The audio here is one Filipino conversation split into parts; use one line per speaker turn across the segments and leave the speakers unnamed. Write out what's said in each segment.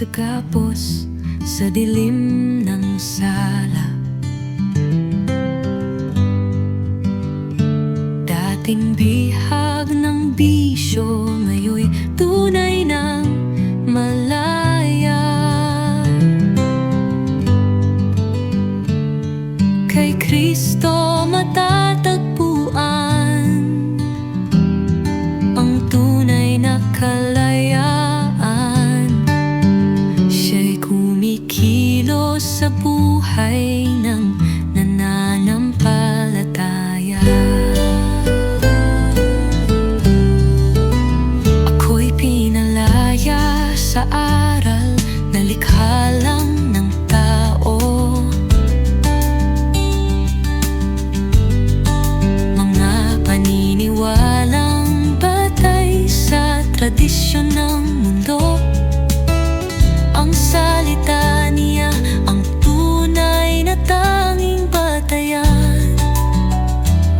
sa kapos, sa dilim ng sala. Dating bihag ng bisyo, ngayon'y tunay ng malaya. Kay Kristo matatagpuan ang tunay na kalayaan. Siya'y kumikilos sa buhay ng nananampalataya. Ako'y pinalaya sa aral na likha lang ng tao. Tradisyon ng mundo, ang salita niya ang tunay na tanging batayan.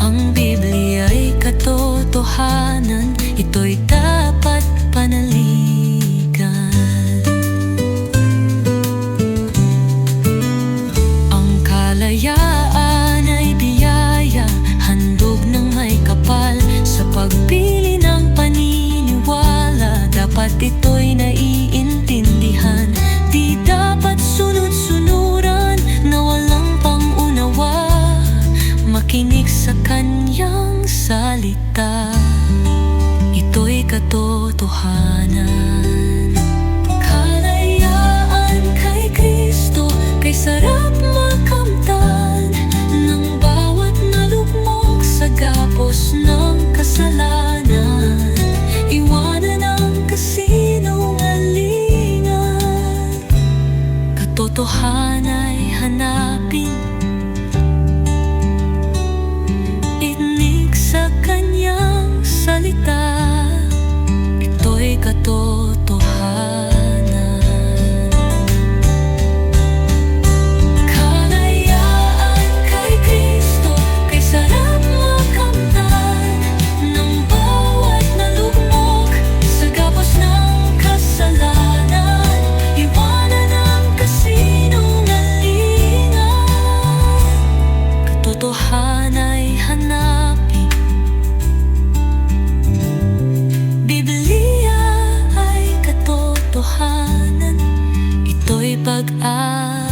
Ang Biblia'y katotohanan, ito'y dapat panaligan. Ang kalayaan ay biyaya, handog ng may kapal sa pagpili ng dapat ito'y naiintindihan. Di dapat sunod-sunuran na walang pangunawa. Makinig sa kanyang salita, ito'y katotohanan. Kalayaan kay Kristo, kay sarap makamtan ng bawat nalugmok sa gapos ng kasalanan. Iwanan ang kasinungalingan, katotohana'y hanapin. Inig sa kanyang salita, ito'y katotohanan. Kalayaan kay Kristo, kay sarap makamtan ng bawat nalugmok sa gapos ng kasalanan. Iwanan ang kasinungalingan, katotohana'y hanapin. Biblia ay katotohanan, ito'y pag-aaral.